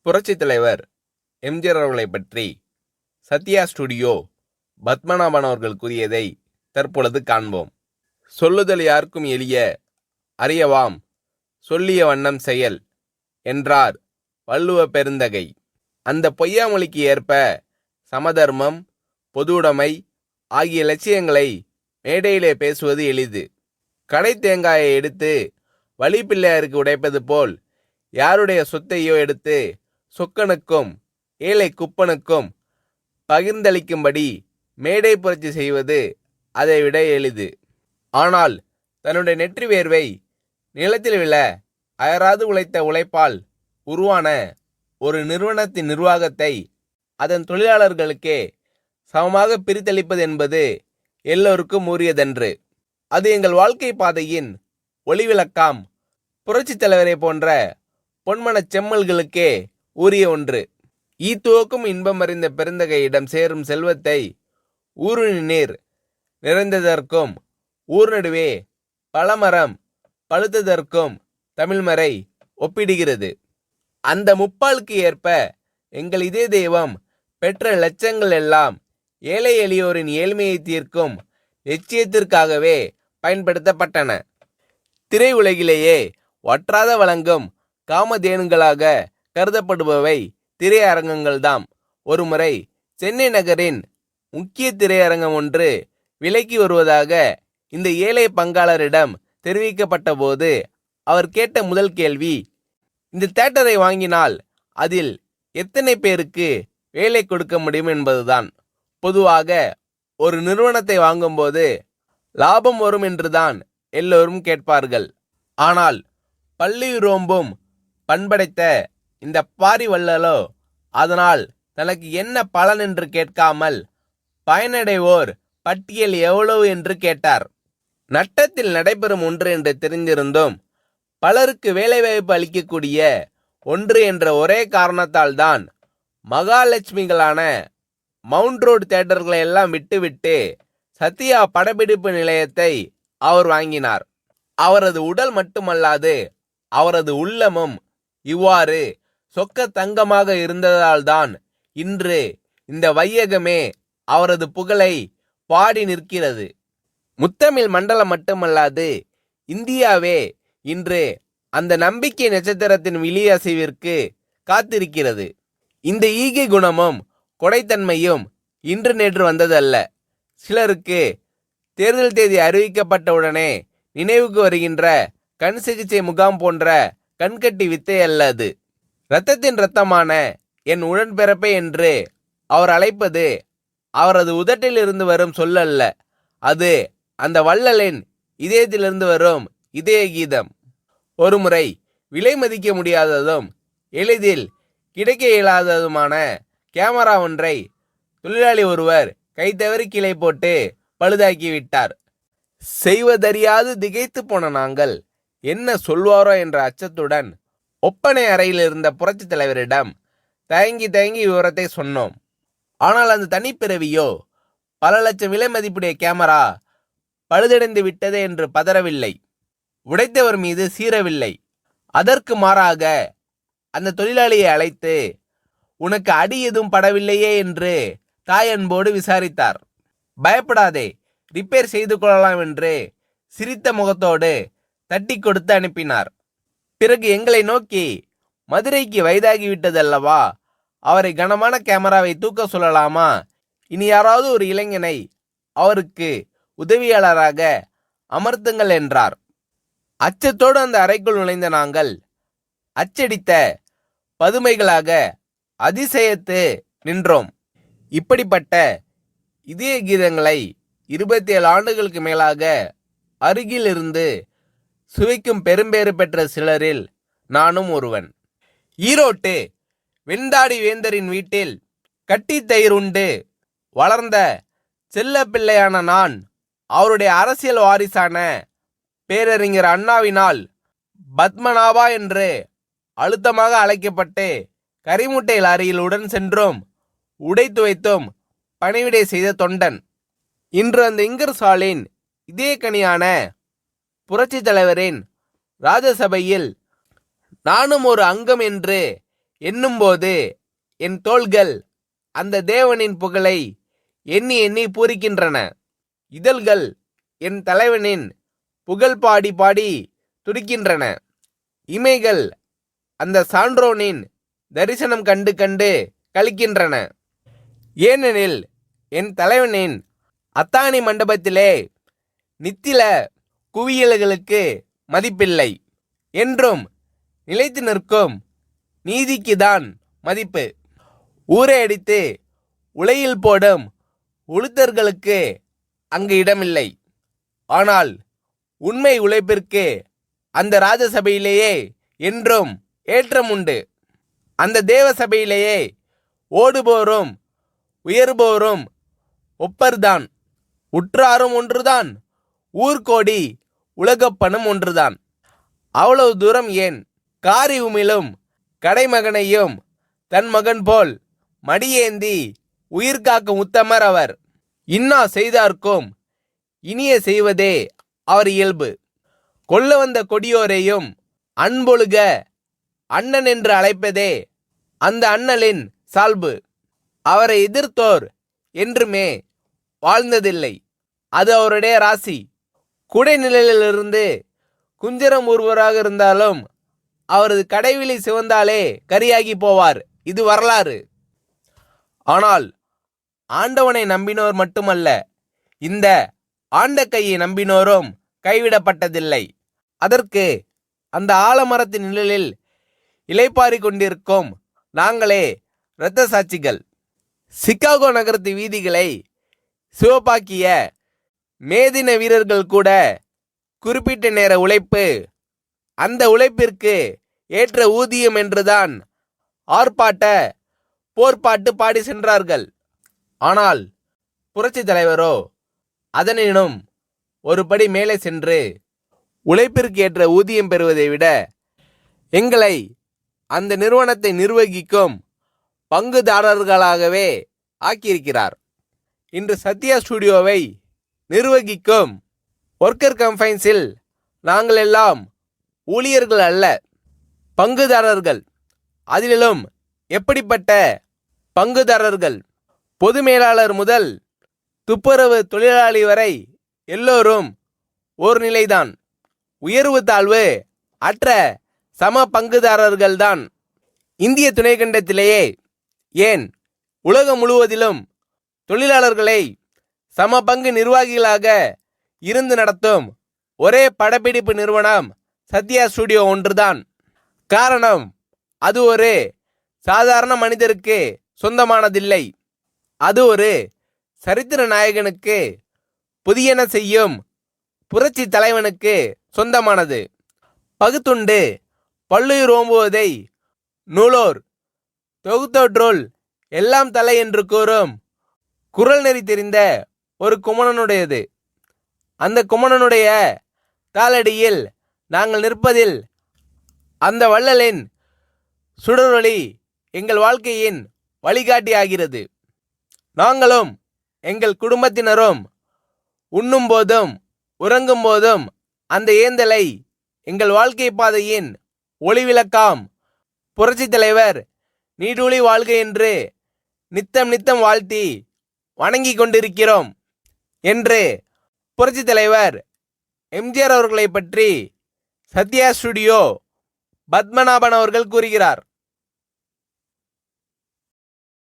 புரட்சித் தலைவர் எம்ஜிஆர் அவர்களை பற்றி சத்யா ஸ்டுடியோ பத்மநாபன் அவர்கள் கூறியதை தற்பொழுது காண்போம். சொல்லுதல் யாருக்கும் எளிய, அறியவாம் சொல்லிய வண்ணம் செயல் என்றார் வள்ளுவ பெருந்தகை. அந்த பொய்யாமொழிக்கு ஏற்ப சமதர்மம், பொதுவுடைமை ஆகிய லட்சியங்களை மேடையிலே பேசுவது எளிது. கடை தேங்காயை எடுத்து வழிப்பிள்ளையாருக்கு உடைப்பது போல் யாருடைய சொத்தையோ எடுத்து சொக்கனுக்கும் ஏழை குப்பனுக்கும் பகிர்ந்தளிக்கும்படி மேடை புரட்சி செய்வது அதைவிட எளிது. ஆனால் தன்னுடைய நெற்றி வேர்வை நிலத்தில் விழ அயராது உழைத்த உழைப்பால் உருவான ஒரு நிறுவனத்தின் நிர்வாகத்தை அதன் தொழிலாளர்களுக்கே சமமாக பிரித்தளிப்பது என்பது எல்லோருக்கும் உரியதன்று. அது எங்கள் வாழ்க்கை பாதையின் ஒளிவிளக்காம் புரட்சித் தலைவரை போன்ற பொன்மனச் செம்மல்களுக்கே உரிய ஒன்று. ஈத்துவக்கும் இன்பம் அறிந்த பெருந்தகையிடம் சேரும் செல்வத்தை ஊருணி நீர் நிறைந்ததற்கும் ஊர் நடுவே பழமரம் பழுத்ததற்கும் தமிழ்மறை ஒப்பிடுகிறது. அந்த முப்பாலுக்கு ஏற்ப எங்கள் இதே தெய்வம் பெற்ற லட்சங்கள் எல்லாம் ஏழை எளியோரின் ஏழ்மையை தீர்க்கும் லட்சியத்திற்காகவே பயன்படுத்தப்பட்டன. திரை உலகிலேயே வற்றாத வழங்கும் காமதேனுங்களாக கருதப்படுபவை திரையரங்கங்கள்தாம். ஒருமுறை சென்னை நகரின் முக்கிய திரையரங்கம் ஒன்று விலைக்கு வருவதாக இந்த ஏழை பங்காளரிடம் தெரிவிக்கப்பட்ட போது அவர் கேட்ட முதல் கேள்வி, இந்த தியேட்டரை வாங்கினால் அதில் எத்தனை பேருக்கு வேலை கொடுக்க முடியும் என்பதுதான். பொதுவாக ஒரு நிறுவனத்தை வாங்கும்போது லாபம் வரும் என்றுதான் எல்லோரும் கேட்பார்கள். ஆனால் பள்ளி ரோம்பும் பண்படைத்த இந்த பாரி வள்ளலோ அதனால் தனக்கு என்ன பலன் என்று கேட்காமல் பயனடைவோர் பட்டியல் எவ்வளவு என்று கேட்டார். நட்டத்தில் நடைபெறும் ஒன்று என்று தெரிந்திருந்தும் பலருக்கு வேலைவாய்ப்பு அளிக்கக்கூடிய ஒன்று என்ற ஒரே காரணத்தால் தான் மகாலட்சுமிகளான மவுண்ட் ரோடு தியேட்டர்களை எல்லாம் விட்டுவிட்டு சத்யா படப்பிடிப்பு நிலையத்தை அவர் வாங்கினார். அவரது உடல் மட்டுமல்லாது அவரது உள்ளமும் இவ்வாறு சொக்க தங்கமாக இருந்ததால்தான் இன்று இந்த வையகமே அவரது புகழை பாடி நிற்கிறது. முத்தமிழ் மண்டலம் மட்டுமல்லாது இந்தியாவே இன்று அந்த நம்பிக்கை நட்சத்திரத்தின் விழியசைவிற்கு காத்திருக்கிறது. இந்த ஈகை குணமும் கொடைத்தன்மையும் இன்று நேற்று வந்ததல்ல. சிலருக்கு தேர்தல் தேதி அறிவிக்கப்பட்டவுடனே நினைவுக்கு வருகின்ற கண் சிகிச்சை முகாம் போன்ற கண்கட்டி வித்தை அல்ல அது. இரத்தத்தின் இரத்தமான என் உடன்பிறப்பே என்று அவர் அழைப்பது அவரது உதட்டில் இருந்து வரும் சொல்லல்ல, அது அந்த வள்ளலின் இதயத்திலிருந்து வரும் இதய கீதம். ஒருமுறை விலை மதிக்க முடியாததும் எளிதில் கிடைக்க இயலாததுமான கேமரா ஒன்றை தொழிலாளி ஒருவர் கைத்தவறி கீழே போட்டு பழுதாக்கிவிட்டார். செய்வதறியாது திகைத்து போன நாங்கள் என்ன சொல்வாரோ என்ற அச்சத்துடன் ஒப்பனை அறையில் இருந்த புரட்சித் தலைவரிடம் தயங்கி விவரத்தை சொன்னோம். ஆனால் அந்த தனிப்பிறவியோ பல லட்சம் விலை மதிப்புடைய கேமரா பழுதடைந்து விட்டதே என்று பதறவில்லை, உடைத்தவர் மீது சீரவில்லை. அதற்கு மாறாக அந்த தொழிலாளியை அழைத்து உனக்கு அடி எதுவும் படவில்லையே என்று தாயன்போடு விசாரித்தார். பயப்படாதே, ரிப்பேர் செய்து கொள்ளலாம் என்று சிரித்த முகத்தோடு தட்டி கொடுத்து அனுப்பினார். பிறகு எங்களை நோக்கி, மதுரைக்கு வயதாகிவிட்டதல்லவா, அவரை கனமான கேமராவை தூக்க சொல்லலாமா, இனி யாராவது ஒரு இளைஞனை அவருக்கு உதவியாளராக அமர்த்துங்கள் என்றார். அச்சத்தோடு அந்த அறைக்குள் நுழைந்த நாங்கள் அச்சடித்த பதுமைகளாக அதிசயத்து நின்றோம். இப்படிப்பட்ட இதய கீதங்களை 27 ஆண்டுகளுக்கு மேலாக அருகில் இருந்து சுவைக்கும் பெரும்பேறு பெற்ற சிலரில் நானும் ஒருவன். ஈரோட்டு வெண்தாடி வேந்தரின் வீட்டில் கட்டி தயிர் உண்டு வளர்ந்த செல்ல பிள்ளையான நான் அவருடைய அரசியல் வாரிசான பேரறிஞர் அண்ணாவினால் பத்மநாபா என்று அழுத்தமாக அழைக்கப்பட்டு கரிமுட்டை லாரியில் உடன் சென்றும் உடை துவைத்தும் பணிவிடை செய்த தொண்டன். இன்று அந்த இங்கர்சாலின் இதே கனியான புரட்சி தலைவரின் ராஜசபையில் நானும் ஒரு அங்கம் என்று எண்ணும்போது என் தோள்கள் அந்த தேவனின் புகழை எண்ணி எண்ணி பூரிக்கின்றன. இதழ்கள் என் தலைவனின் புகழ் பாடி பாடி துடிக்கின்றன. இமைகள் அந்த சான்றோனின் தரிசனம் கண்டு கண்டு கழிக்கின்றன. ஏனெனில் என் தலைவனின் அத்தாணி மண்டபத்திலே நித்தில குவியல்களுக்கு மதிப்பில்லை. என்றும் நிலைத்து நிற்கும் நீதிக்குதான் மதிப்பு. ஊரை அடித்து உலையில் போடும் உளுத்தர்களுக்கு அங்கு இடமில்லை. ஆனால் உண்மை உழைப்பிற்கு அந்த ராஜசபையிலேயே என்றும் ஏற்றம் உண்டு. அந்த தேவ சபையிலேயே ஓடுபோரும் உயர்போரும் ஒப்பர்தான். உற்றாரும் ஒன்றுதான், ஊர்கோடி உலகப்பனும் ஒன்றுதான். அவ்வளவு தூரம் ஏன்? காரி உமிழும் கடைமகனையும் தன் மகன் போல் மடியேந்தி உயிர் காக்கும் உத்தமர் அவர். இன்னா செய்தார்க்கும் இனிய செய்வதே அவர் இயல்பு. கொல்ல வந்த கொடியோரையும் அன்பொழுக அண்ணன் என்று அழைப்பதே அந்த அண்ணலின் சால்பு. அவரை எதிர்த்தோர் என்றுமே வாழ்ந்ததில்லை. அது அவருடைய ராசி. குடைநிழலிலிருந்து குஞ்சரம் ஒருவராக இருந்தாலும் அவரது கடைவிழி சிவந்தாலே கரியாகி போவார். இது வரலாறு. ஆனால் ஆண்டவனை நம்பினோர் மட்டுமல்ல, இந்த ஆண்ட கையை நம்பினோரும் கைவிடப்பட்டதில்லை. அதற்கு அந்த ஆலமரத்தின் நிழலில் இளைப்பாரி கொண்டிருக்கும் நாங்களே இரத்த சாட்சிகள். சிகாகோ நகரத்து வீதிகளை சிவப்பாக்கிய மேதின வீரர்கள் கூட குறிப்பிட்ட நேர உழைப்பு, அந்த உழைப்பிற்கு ஏற்ற ஊதியம் என்றுதான் ஆர்ப்பாட்ட போர்ப்பாட்டு பாடி சென்றார்கள். ஆனால் புரட்சி தலைவரோ அதனினும் ஒரு படி மேலே சென்று உழைப்பிற்கு ஏற்ற ஊதியம் பெறுவதை விட எங்களை அந்த நிறுவனத்தை நிர்வகிக்கும் பங்குதாரர்களாகவே ஆக்கியிருக்கிறார். இன்று சத்யா ஸ்டுடியோவை நிர்வகிக்கும் ஒர்க்கர் கம்பைன்ஸில் நாங்கள் எல்லாம் ஊழியர்கள் அல்ல, பங்குதாரர்கள். அதிலும் எப்படிப்பட்ட பங்குதாரர்கள்? பொது மேலாளர் முதல் துப்புரவு தொழிலாளி வரை எல்லோரும் ஒரு நிலைதான். உயர்வு தாழ்வு அற்ற சம பங்குதாரர்கள்தான். இந்திய துணைக்கண்டத்திலேயே ஏன் உலகம் முழுவதிலும் தொழிலாளர்களை சம பங்கு நிர்வாகிகளாக இருந்து நடத்தும் ஒரே படப்பிடிப்பு நிறுவனம் சத்யா ஸ்டுடியோ ஒன்றுதான். காரணம், அது ஒரு சாதாரண மனிதருக்கு சொந்தமானதில்லை. அது ஒரு சரித்திர நாயகனுக்கு, புதியன செய்யும் புரட்சி தலைவனுக்கு சொந்தமானது. பகுத்துண்டு பல்லுயிர் ஓம்புவதை நூலோர் தொகுத்தோற்றுள் எல்லாம் தலை என்று கூறும் குரல் நெறி தெரிந்த ஒரு குமணனுடையது. அந்த குமணனுடைய காலடியில் நாங்கள் நிற்பதில் அந்த வள்ளலின் சுடரொளி எங்கள் வாழ்க்கையின் வழிகாட்டி ஆகிறது. நாங்களும் எங்கள் குடும்பத்தினரும் உண்ணும் போதும் உறங்கும் போதும் அந்த ஏந்தலை எங்கள் வாழ்க்கை பாதையின் ஒளிவிளக்காம் புரட்சி தலைவர் நீடூழி வாழ்க என்று நித்தம் நித்தம் வாழ்த்தி வணங்கி கொண்டிருக்கிறோம் என்று புரட்சி தலைவர் எம்ஜிஆர் அவர்களை பற்றி சத்யா ஸ்டுடியோ பத்மநாபன் அவர்கள் கூறுகிறார்.